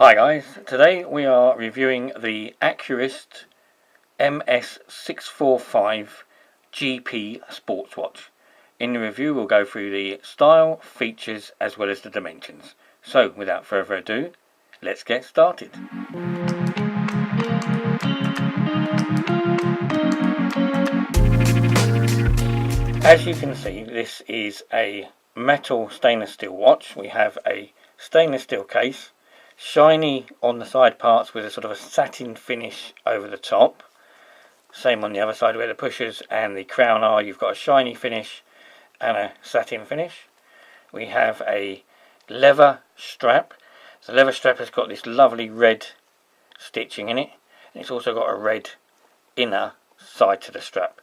Hi guys, today we are reviewing the Accurist MS645GP Sports watch. In the review we'll go through the style, features as well as the dimensions. So without further ado, let's get started. As you can see, this is a metal stainless steel watch. We have a stainless steel case, shiny on the side parts with a sort of a satin finish over the top. Same on the other side where the pushers and the crown are. You've got a shiny finish and a satin finish. We have a leather strap. The leather strap has got this lovely red stitching in it, and it's also got a red inner side to the strap.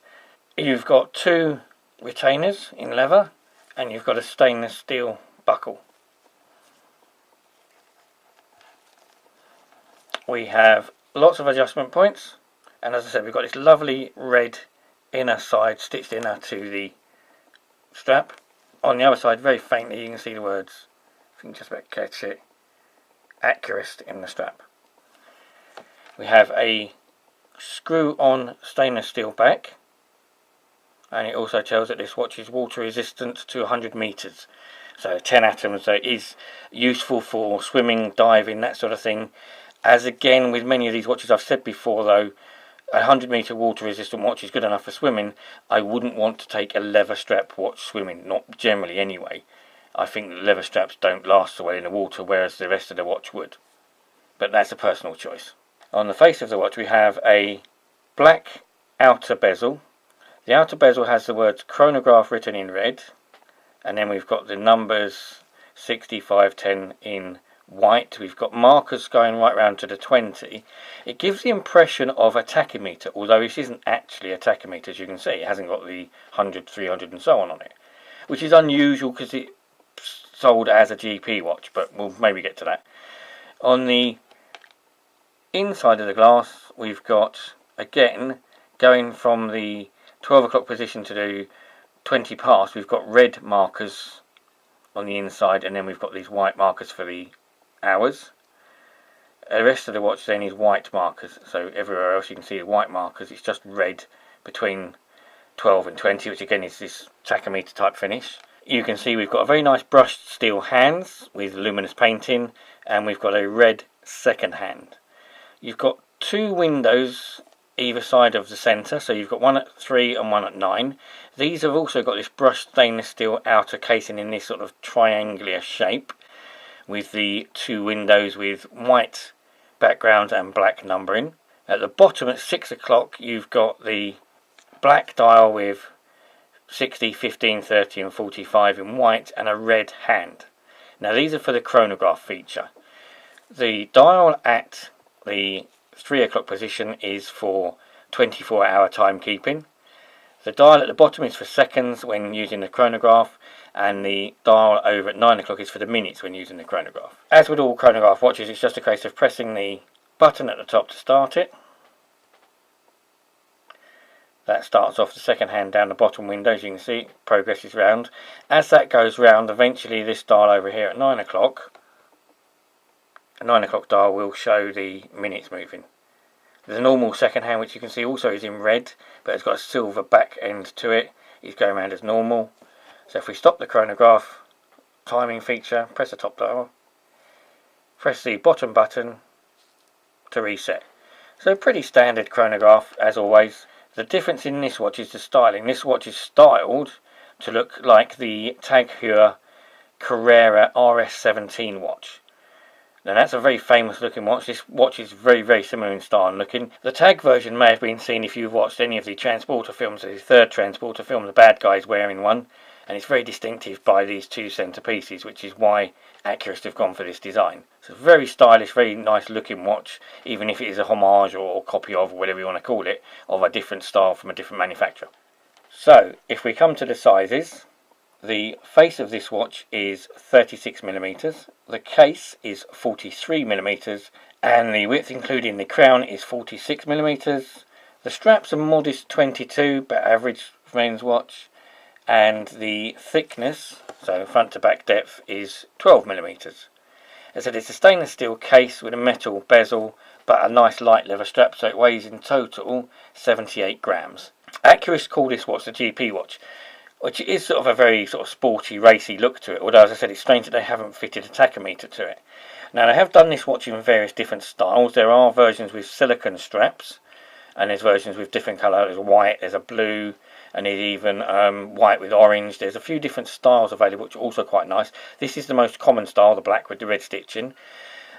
You've got two retainers in leather, and you've got a stainless steel buckle. We have lots of adjustment points, and as I said, we've got this lovely red inner side stitched inner to the strap. On the other side, very faintly, you can see the words, if you can just about catch it, Accurist in the strap. We have a screw-on stainless steel back, and it also tells that this watch is water resistant to 100 meters. So 10 atoms, so it is useful for swimming, diving, that sort of thing. As again with many of these watches I've said before though, a 100 meter water resistant watch is good enough for swimming. I wouldn't want to take a leather strap watch swimming, not generally anyway. I think the leather straps don't last so well in the water, whereas the rest of the watch would. But that's a personal choice. On the face of the watch we have a black outer bezel. The outer bezel has the words chronograph written in red, and then we've got the numbers 6510 in white. We've got markers going right round to the 20. It gives the impression of a tachymetre, although this isn't actually a tachymetre. As you can see, it hasn't got the 100, 300 and so on it, which is unusual because it's sold as a GP watch, but we'll maybe get to that. On the inside of the glass we've got, again, going from the 12 o'clock position to the 20 past, we've got red markers on the inside, and then we've got these white markers for the hours. The rest of the watch then is white markers, so everywhere else you can see the white markers. It's just red between 12 and 20, which again is this tachymetre type finish. You can see we've got a very nice brushed steel hands with luminous painting, and we've got a red second hand. You've got two windows either side of the centre, so you've got one at 3 and one at 9. These have also got this brushed stainless steel outer casing in this sort of triangular shape, with the two windows with white background and black numbering. At the bottom at 6 o'clock you've got the black dial with 60, 15, 30 and 45 in white and a red hand. Now these are for the chronograph feature. The dial at the 3 o'clock position is for 24-hour timekeeping. The dial at the bottom is for seconds when using the chronograph, and the dial over at 9 o'clock is for the minutes when using the chronograph. As with all chronograph watches, it's just a case of pressing the button at the top to start it. That starts off the second hand down the bottom window. As you can see, it progresses round. As that goes round, eventually this dial over here at 9 o'clock, the 9 o'clock dial will show the minutes moving. There's a normal second hand which you can see also is in red, but it's got a silver back end to it. It's going around as normal. So if we stop the chronograph timing feature, press the top dial, press the bottom button to reset. So pretty standard chronograph as always. The difference in this watch is the styling. This watch is styled to look like the Tag Heuer Carrera RS17 watch. Now that's a very famous looking watch. This watch is very, very similar in style and looking. The Tag version may have been seen if you've watched any of the Transporter films. The third Transporter film, the bad guy's wearing one, and it's very distinctive by these two centre pieces, which is why Accurist have gone for this design. It's a very stylish, very nice looking watch, even if it is a homage or copy of, or whatever you want to call it, of a different style from a different manufacturer. So if we come to the sizes, the face of this watch is 36mm, the case is 43mm, and the width including the crown is 46mm. The straps are modest 22, but average for men's watch, and the thickness, so front to back depth, is 12mm. As I said, it's a stainless steel case with a metal bezel, but a nice light leather strap, so it weighs in total 78 grams. Accurist call this watch the GP watch, which is sort of a very sort of sporty, racy look to it, although as I said, it's strange that they haven't fitted a tachymetre to it. Now, they have done this watch in various different styles. There are versions with silicone straps, and there's versions with different colours. There's a white, there's a blue, and there's even white with orange. There's a few different styles available, which are also quite nice. This is the most common style, the black with the red stitching.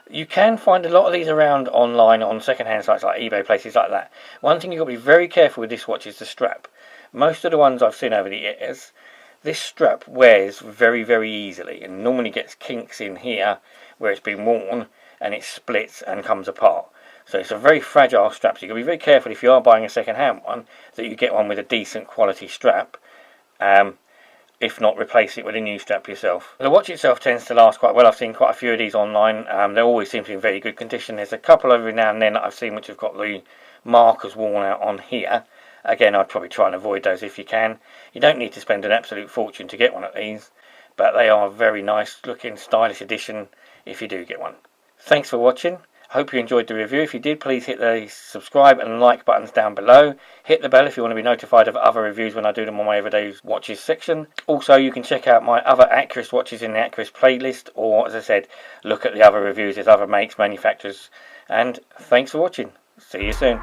You can find a lot of these around online on second-hand sites like eBay, places like that. One thing you've got to be very careful with this watch is the strap. Most of the ones I've seen over the years, this strap wears very, very easily and normally gets kinks in here where it's been worn, and it splits and comes apart. So it's a very fragile strap, so you've got to be very careful if you are buying a second-hand one that you get one with a decent quality strap. If not, replace it with a new strap yourself. The watch itself tends to last quite well. I've seen quite a few of these online. They always seem to be in very good condition. There's a couple every now and then that I've seen which have got the markers worn out on here. Again, I'd probably try and avoid those if you can. You don't need to spend an absolute fortune to get one of these, but they are a very nice looking, stylish addition if you do get one. Thanks for watching. Hope you enjoyed the review. If you did, please hit the subscribe and like buttons down below. Hit the bell if you want to be notified of other reviews when I do them on my everyday watches section. Also, you can check out my other Accurist watches in the Accurist playlist, or as I said, look at the other reviews. There's other makes, manufacturers. And thanks for watching. See you soon.